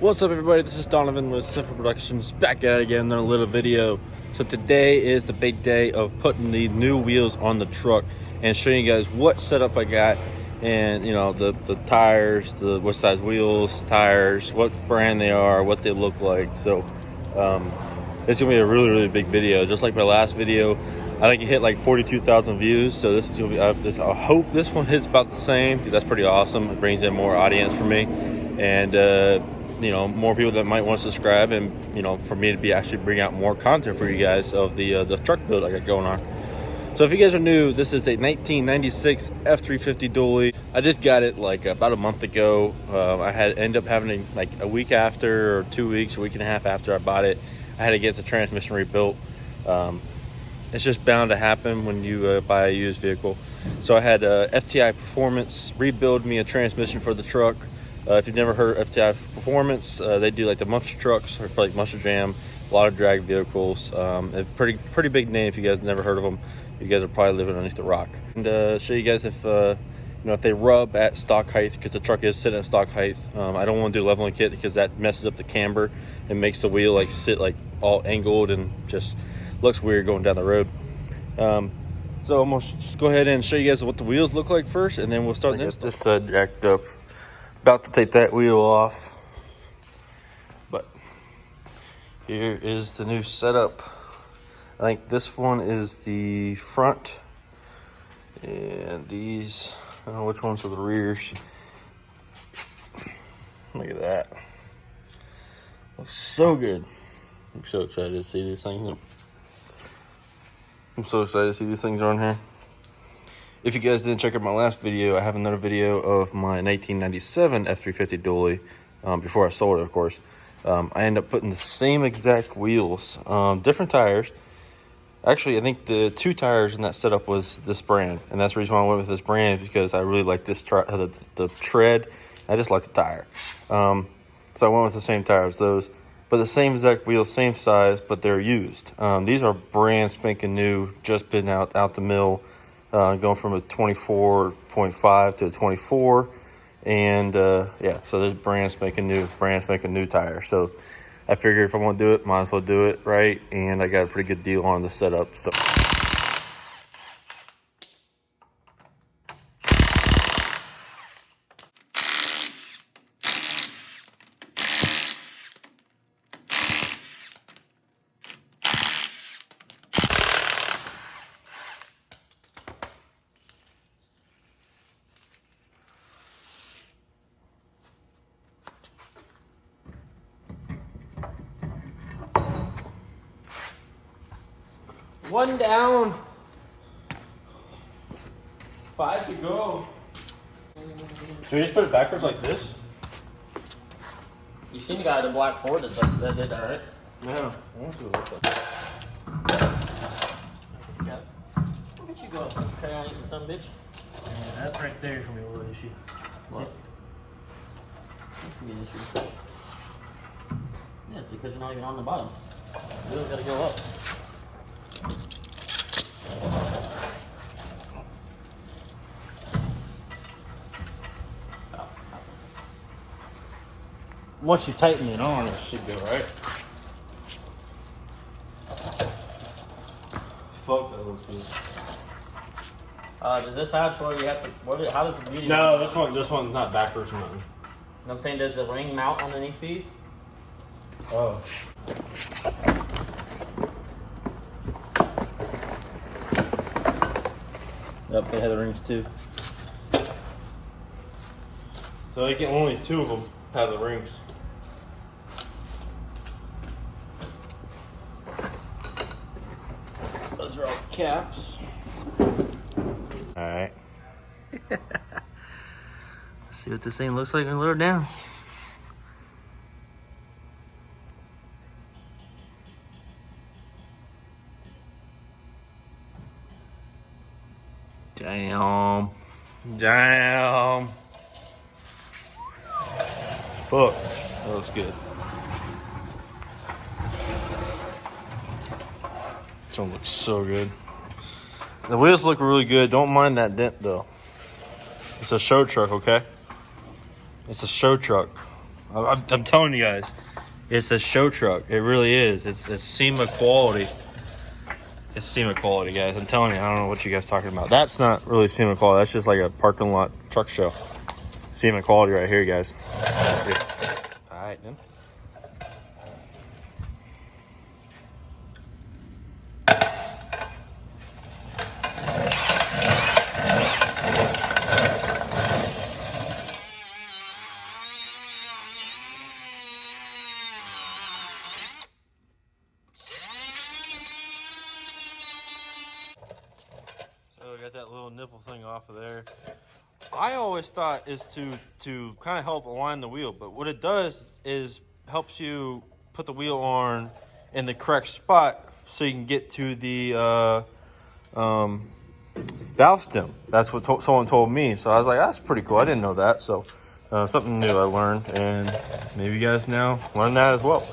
What's up, everybody? This is Donovan with Simple Productions, back at it again, another little video. So today is the big day of putting the new wheels on the truck and showing you guys what setup I got, and you know, the tires, what size wheels, tires, what brand they are, what they look like. So it's gonna be a really big video, just like my last video. I think it hit like 42,000 views, so this is gonna be I hope this one hits about the same, because that's pretty awesome. It brings in more audience for me, and you know, more people that might want to subscribe, and you know, for me to be actually bring out more content for you guys of the truck build I got going on. So if you guys are new, this is a 1996 F-350 dually. I just got it like about a month ago. I had ended up having it like a week after, or 2 weeks, a week and a half after I bought it. I had to get the transmission rebuilt. It's just bound to happen when you buy a used vehicle. So I had FTI Performance rebuild me a transmission for the truck. If you've never heard of FTI Performance, they do like the monster trucks, or like Monster Jam, a lot of drag vehicles. A pretty big name. If you guys never heard of them, you guys are probably living underneath the rock. And show you guys if you know, if they rub at stock height, because the truck is sitting at stock height. I don't want to do leveling kit because that messes up the camber and makes the wheel like sit like all angled and just looks weird going down the road. So I'm gonna go ahead and show you guys what the wheels look like first, and then we'll start this. This jacked up. About to take that wheel off, but here is the new setup. I think this one is the front, and these, I don't know which ones are the rears. Look at that. Looks so good. I'm so excited to see these things. I'm so excited to see these things on here. If you guys didn't check out my last video, I have another video of my 1997 F-350 dually, before I sold it, of course. I ended up putting the same exact wheels, different tires. Actually, I think the two tires in that setup was this brand, and that's the reason why I went with this brand, because I really like this the tread. I just like the tire. So I went with the same tires, those, but the same exact wheels, same size, but they're used. These are brand spanking new, just been out the mill. Going from a 24.5 to a 24, and yeah, so there's brand spanking new tires. So I figured if I want to do it, might as well do it right, and I got a pretty good deal on the setup. So one down, 5 to go. Can we just put it backwards like this? You seen the guy in the black Ford that did that, right? Yeah. I want to look like. Yeah. Look at you go. Try on eating some bitch. Yeah, that's right there for me a little issue. What? That's gonna be an issue. Yeah, because you're not even on the bottom. The wheel's gotta go up. Once you tighten it on, it should go right. Fuck, that looks good. Does this have where you have to? How does the beauty? No, this one's not backwards or nothing. I'm saying, does the ring mount underneath these? Oh. Yep, they have the rings too. So they can only two of them have the rings. Those are all caps. Alright. See what this thing looks like when we lower it down. Damn. Fuck. That looks good. This one looks so good. The wheels look really good. Don't mind that dent though. It's a show truck, okay? It's a show truck. I'm telling you guys, it's a show truck. It really is. It's SEMA quality. It's SEMA quality, guys. I'm telling you, I don't know what you guys talking about. That's not really SEMA quality. That's just like a parking lot truck show. SEMA quality right here, guys. Here. All right, then. So we got that little nipple thing off of there. I always thought is to kind of help align the wheel, but what it does is helps you put the wheel on in the correct spot so you can get to the valve stem. That's what someone told me. So I was like, that's pretty cool. I didn't know that. So something new I learned, and maybe you guys now learn that as well.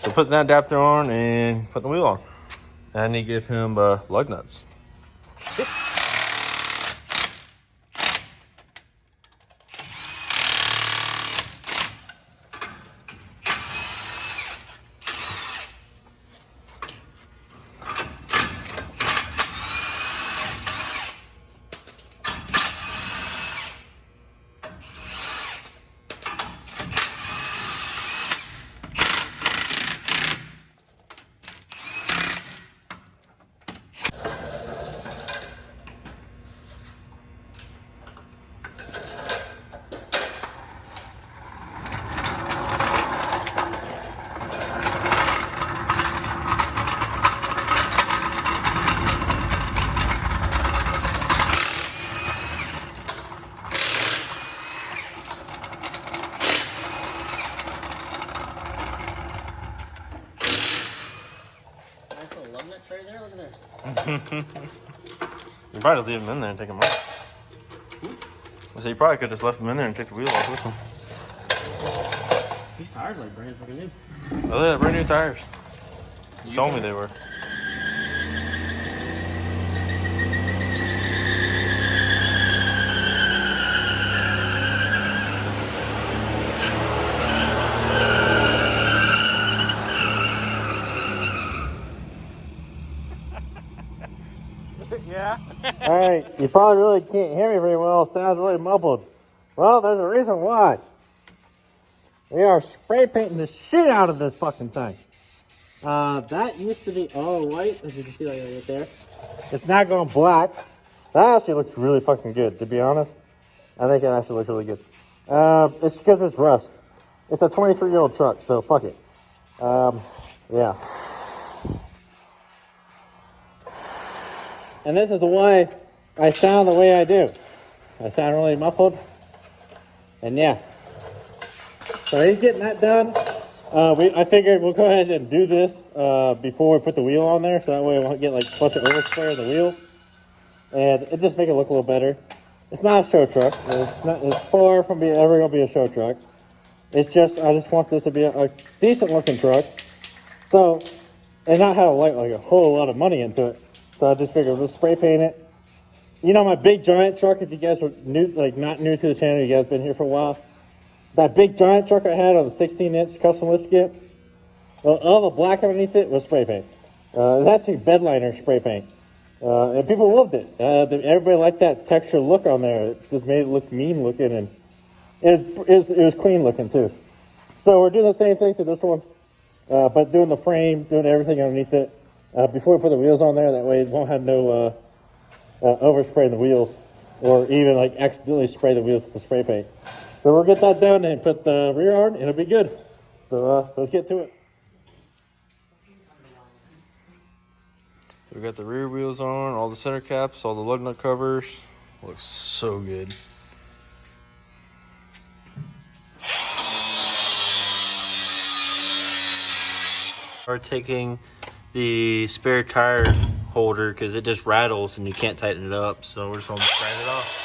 So putting that adapter on and putting the wheel on. And I need to give him lug nuts. Tray there, look at there. You probably leave them in there and take them off. So you probably could just left them in there and take the wheel off with them. These tires like brand fucking new. Oh, yeah, brand new tires. You told me they were. Yeah. All right, you probably really can't hear me very well. It sounds really muffled. Well, there's a reason why. We are spray painting the shit out of this fucking thing. That used to be all white, as you can see like right there. It's now going black. That actually looks really fucking good, to be honest. I think it actually looks really good. It's because it's rust. It's a 23-year-old truck, so fuck it. Yeah. And this is why I sound the way I do. I sound really muffled. And yeah. So he's getting that done. I figured we'll go ahead and do this before we put the wheel on there, so that way we won't get like a bunch of overspray on the wheel. And it just make it look a little better. It's not a show truck. It's far from being ever gonna be a show truck. It's just, I just want this to be a decent looking truck. So, and not have like a whole lot of money into it. So I just figured we'll spray paint it. You know my big giant truck, if you guys are new, like not new to the channel, you guys been here for a while. That big giant truck I had on the 16-inch custom lift kit, well, all the black underneath it was spray paint. It was actually bed liner spray paint. And people loved it. Everybody liked that texture look on there. It just made it look mean looking, and it was clean looking too. So we're doing the same thing to this one, but doing the frame, doing everything underneath it. Before we put the wheels on there, that way it won't have no overspray in the wheels, or even like accidentally spray the wheels with the spray paint. So we'll get that done and put the rear on, and it'll be good. So let's get to it. We got the rear wheels on, all the center caps, all the lug nut covers. Looks so good. We're taking the spare tire holder because it just rattles and you can't tighten it up, so we're just gonna grind it off.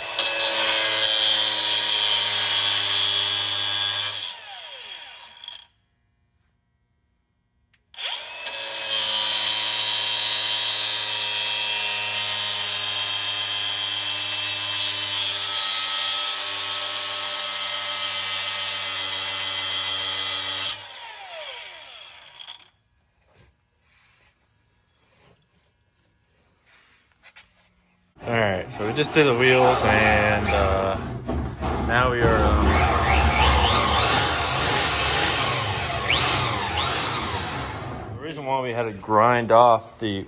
Alright, so we just did the wheels, and now we are the reason why we had to grind off the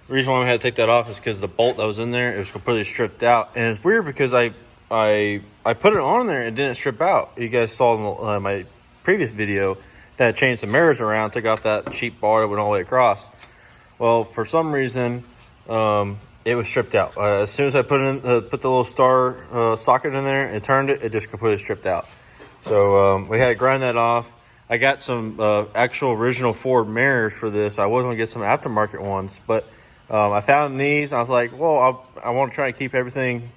reason why we had to take that off is because the bolt that was in there, it was completely stripped out. And it's weird because I put it on there and it didn't strip out. You guys saw in my previous video that I changed the mirrors around, took off that cheap bar that went all the way across. Well, for some reason, it was stripped out. As soon as I put the little star socket in there and turned it, it just completely stripped out. So we had to grind that off. I got some actual original Ford mirrors for this. I was going to get some aftermarket ones, but I found these. I was like, well, I want to try to keep everything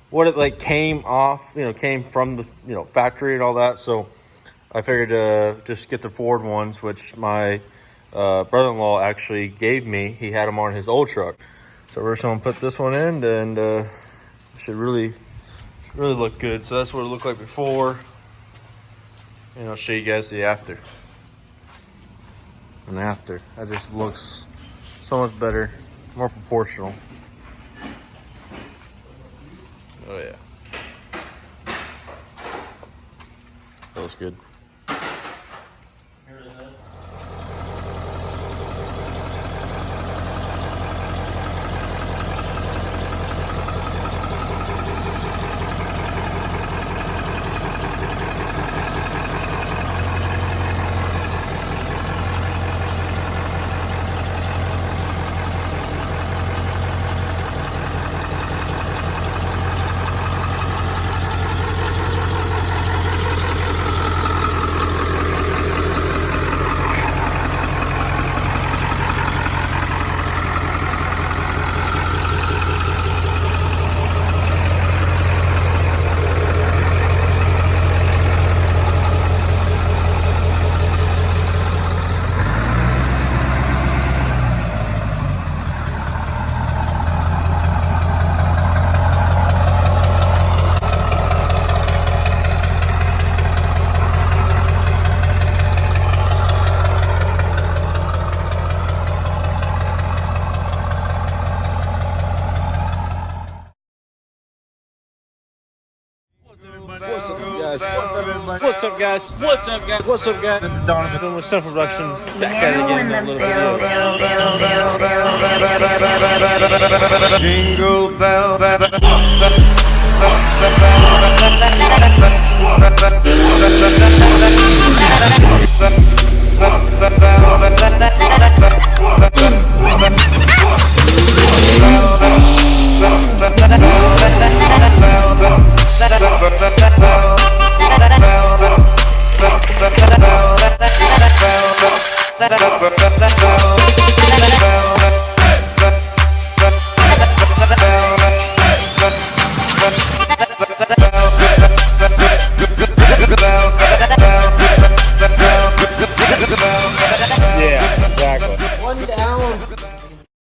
what it like came off, came from the factory and all that. So I figured just get the Ford ones, which my brother-in-law actually gave me. He had them on his old truck. So we're just gonna put this one in, and it should really look good. So that's what it looked like before, and I'll show you guys the after. And after, that just looks so much better, more proportional. Oh yeah, that looks good. What's up, guys? What's up, guys? What's up, guys? This is Donovan with Self Productions. Back at it again in a little video. Jingle bell, bell,